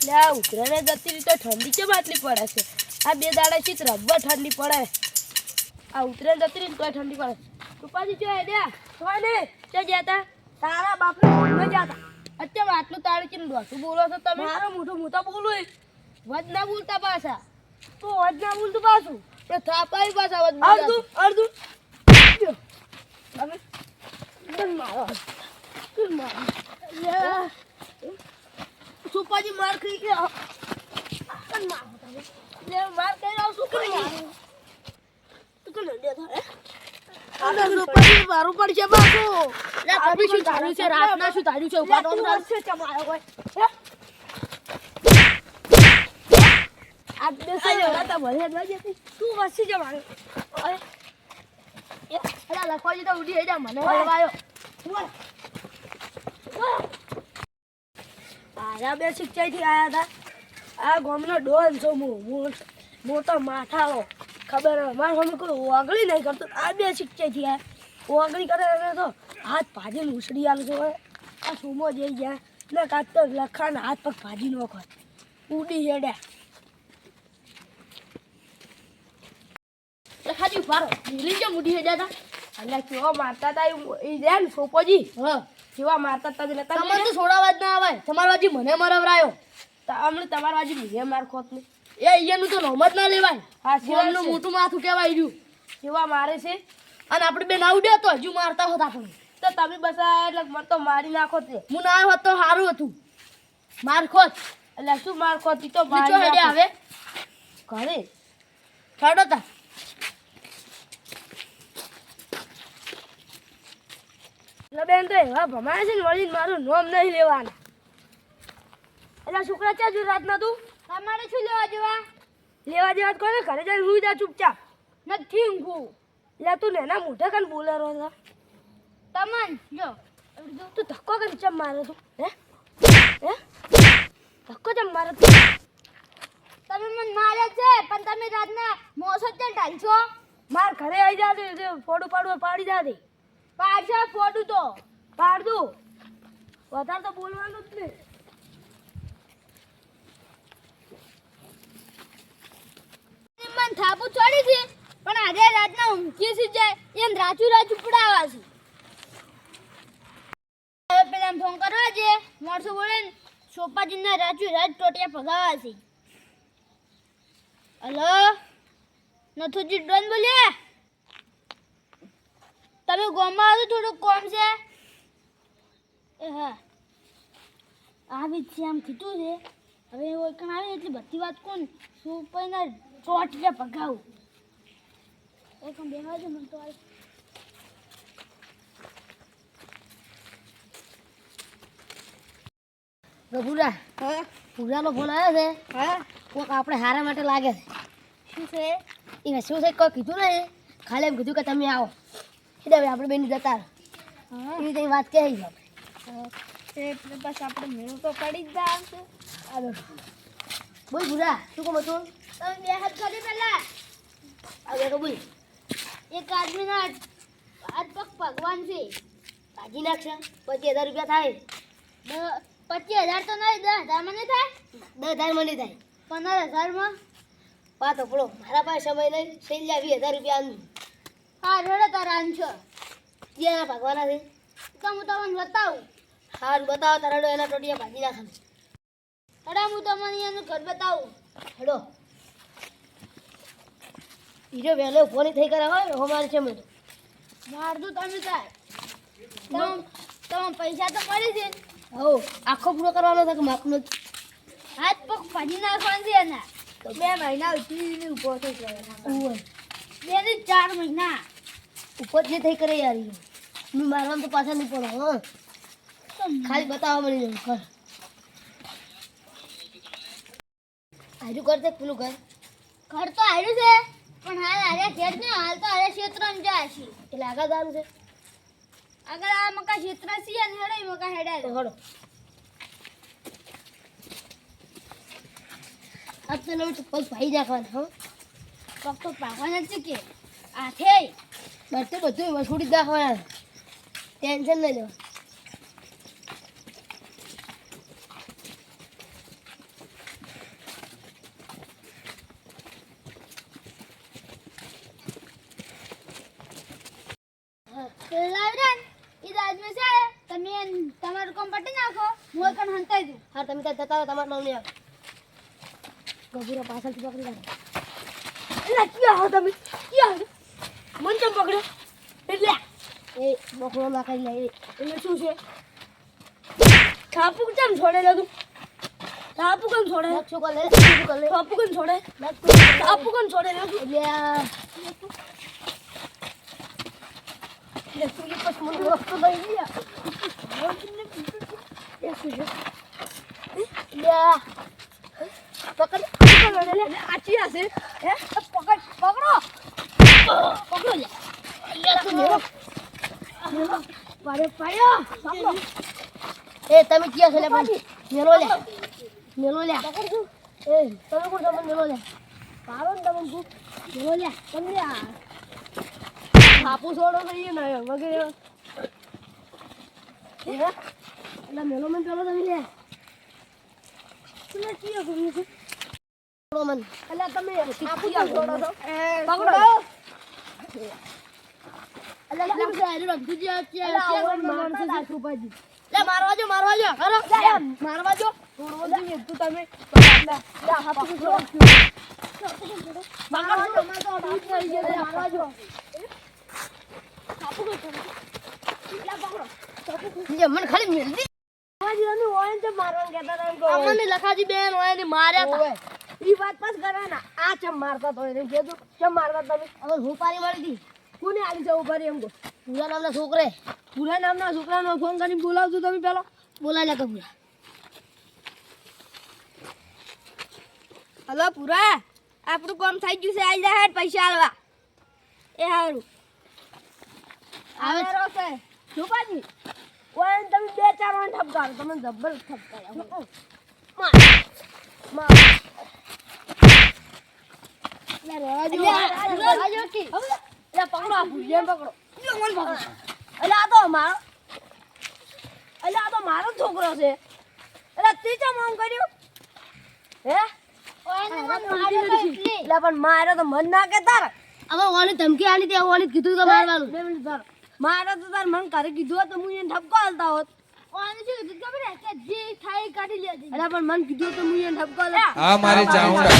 લે આ ઉતરાને જતી રીતે ઠંડી કેમ આટલી પડે છે? આ બે દાડા થી રબ્બર ઠંડી પડે. આ ઉતરાને જતી રીતે તોય ઠંડી પડે. રૂપાજી ચો હેડ્યા? તોય ને ચો જતા? તારા બાપને ન જતા. અત્યારે આટલું તાળી કેમ દોઢું બોલો છો તમે? મારું મોઢું મોટા બોલું વજ ના બોલતા પાછા. તો વજ ના બોલતું પાછું એ થાપાઈ પાછા વજ અડધું અડધું તમે મારો સુપાજી માર ખાઈ ગયા. માર કઈ આવ શું કરી તું કે લડ્યા થાય સુપાજી મારું પડશે બાપુ. તમે શું ધાર્યું છે? રાતના શું ધાર્યું છે? ઉભા તો છે ચમાયો કોઈ આ દેસે રાતા ભલે ન જતી તું વસી જ મારે. અરે એલા લખવાજી તો ઉડી હેડા મને લેવાયો. આયા બે શિક્ષાથી આયા હતા. આ ગામનો ડોન છો હું મોટો માથાળો ખબર મારે અમે કોઈ ઓગળી નહીં કરતો. આ બે શિક્ષાથી આયા ઓગળી કરે એને તો હાથ ભાજીને ઉછળી આવે છે. આ સુમો જઈ જાય ને કાંક તો લખાને હાથ પગ ભાજી નાખો ઉડી હેડ્યા. લખાજી ઉભારો ભૂલી કેમ ઉડી હેડ્યા હતા? એટલે કેવા મારતા હતા એ જાય ને સોપોજી. હા કેવા મારતા હતા એટલે તમારે તો છોડાવા જ ના આવે. તમારા બાજી મને મરવરાયો હમણાં તમારા બાજી મને માર ખોત નહીં એ અહીંયાનું તો નોમ જ ના લેવાય. હા શિવમનું મોટું માથું કહેવાય રહ્યું. કેવા મારે છે અને આપણે બે ના ઉડ્યા તો હજુ મારતા હોત આપણે તો તમે બસ એટલે મને તો મારી નાખો. હું ના હોત તો સારું હતું. માર ખોત એટલે શું માર ખોત તો મારી હેડે આવે ઘરે હેડો તા. બેન તો એવા ભમાય છે ને વળીને મારું નોમ નહીં લેવાના. એટલે છોકરા ચા જો રાતના તું તમારે શું લેવા જેવા કોને ઘરે જઈને હુઈ જા ચૂપચાપ. નથી ઊંઘું એટલે તું નેના મોઢે કન બોલેરો છે તમન જો તું ધક્કો કન ચમ મારે તું હે ધક્કો ચમ મારે તું? તમે મને મારે છે પણ તમે રાતના મોસો ચમ ઢાલશો? માર ઘરે આવી જા દે ફોડું પાડું પાડી જા દે. પાડશે ફોડું તો પાડ દઉં વધારે તો બોલવાનું જ નહીં. મન થાપુ છોડી છે પણ આજે રાતના ઊંઘી સી જાય એમ રાજુ પડાવા છે. હવે પેલા ફોન કરવા છે મારસો બોલે સોપાજીના રાજ ટોટિયા ભગાવા છે. હલો નથુજી ડોન બોલ્યા? તમે ગામમાં આવો થોડુંક કોમ છે? એ હા આવી છે આમ કીધું છે. હવે ઓળખાણ આવે એટલે બધી વાત કોણ સોપાઈના ચોટલે ભગાવું એક બેહવા દે મને તો. ગભુરા હા પૂરાનો ફોન આવ્યો છે. હા કોક આપણે હારા માટે લાગે છે. શું છે એને શું છે કોઈ કીધું ને ખાલી એમ કીધું કે તમે આવો એટલે હવે આપણે બેન જતા એવી કઈ વાત કહી એટલે બસ આપણે મેળ તો પડી જ આવશે. બોલ ભૂરા શું કહું તું? તમે બે હાથ કરી પેલા હવે તો બોલ. એક આદમીના હાથ પગ ભગવાન છે ભાજી નાખશે 25,000 રૂપિયા થાય. 25,000 તો નહીં 10,000 મને થાય. 10,000 મને થાય 15,000 પાતો પડો મારા પાસે સમય નહીં. છેલ્લા 20,000 રૂપિયા આનું. હા રેડો તારા આનશો ક્યાં ભગવાના છે તો હું તમને બતાવું. હા બતાવો તારા એના ટોટિયા ભાજી નાખવાનું. હેડા હું તમને એનું ઘર બતાવું. હેડો હીરો વહેલો ફોન થઈ કરાવો અમારે છે મને મારતું તમે થાય. તમે પૈસા તો મળી છે હો આખો પૂરો કરવાનો છે કે માપનો હાથ પગ ભાજી નાખવાનું છે એના તો 2 મહિના ઉઠી ઉભો થઈ ગયો. 2 થી 4 મહિના ઉપર જે થઈ કરે યાર મેં મારવાનું તો પાછા નહીં પડો. હા ખાલી બતાવવા મળી જાય ઘર હાજુ કરતે પેલું ઘર તો હાર્યું છે પણ હાલ હારે ઘેર ને હાલ તો હારે ક્ષેત્રમાં જાય છે એટલે આગળ જવાનું છે. આગળ આ મકા ક્ષેત્ર છે અને હેડે મકા હેડે તો હડો આ તો લો પગ ભાઈ નાખવાના. હા પગ તો પાકવાના છે કે આથે બધું વસૂડી નાખવાના. ટેન્શન નહીં લેવા. કોમ પટી નાખો હું કણ હંતાઈ દઉં હા તમે ત્યાં જતા રહો તમારું નામ નહીં આવે ગભુરા પાછળથી પકડી રાખો એટલે ક્યાં હો તમે ક્યાં મન ચમ પકડ્યો એટલે એ બકરો ના કરી લે એટલે શું છે છાપુ કેમ છોડે લે તું છાપુ કેમ છોડે શું કરે છાપુ કેમ છોડે છાપુ કેમ છોડે લે તું એટલે તું એ પછી મને વસ્તુ દઈ ગયા એ શું છે પકડ લે આચી હશે હે પકડ પકડો લે તું મેરો પાડ્યો એ તમે ક્યાં છે લે ભાઈ મેલો લે પકડ છું એ તમે કોણ તમે મેલો લે પાડો ને તમે ભૂખ મેલો લે તમે આ છાપુ છોડો તો એ ના વગેરે એટલે મેલો મને પેલો તમે લે તમે કીયો કર્યું છે પકડો મને એટલે તમે છાપુ છોડો છો પકડો એટલે કેમ છે આરે રખુજી છે સુપાજી લે મારવા જો કરો મારવા જો છોડવો જોઈએ તું તમે લે હાથ છોડો મારવા જો મારવા જો છાપુ છોડો લે પકડો મને ખાલી મેલ દી આવાજી અમે ઓયન તો મારવાનું કહેતા હતા એમ અમને લખાજી બેન ઓયને માર્યા હતા ઈ વાત પાસ કરાના આ ચમ મારતા તો એને કીધું ચમ મારતા તમે હવે હું પારી મારી દી કોને આલી જાવ પારી એમ કો પૂરા નામના છોકરાનો ફોન કરીને બોલાવજો તમે પેલો બોલાય લે પૂરા હલો પૂરા આપણું કામ થઈ ગયું છે આઈ જા પૈસા આલવા એ હારું આવે છે સુપાજી ઓય તમે બે ચાર વાર ઠપકારો તમે જબર ઠપકારો માર રાજો કી લે પકડો આ ભૂલિયા પકડો મન પકડો એટલે આ તો મારો છોકરો છે એટલે તે ચમ આમ કર્યું હે ઓને મન માર્યો એટલે પણ માર્યો તો મન ના કે તાર હવે ઓને ધમકી આલી તે ઓને કીધું તો મારવાનું 2 મિનિટ તાર મારો તો તાર મન કરે કીધું તો હું એને ઠપકો આલતા હોત ઓને શું કીધું ખબર હે કે જે થાય કાઢી લેજે એટલે પણ મન કીધું તો હું એને ઠપકો આલતા આ મારે ચાઉંડા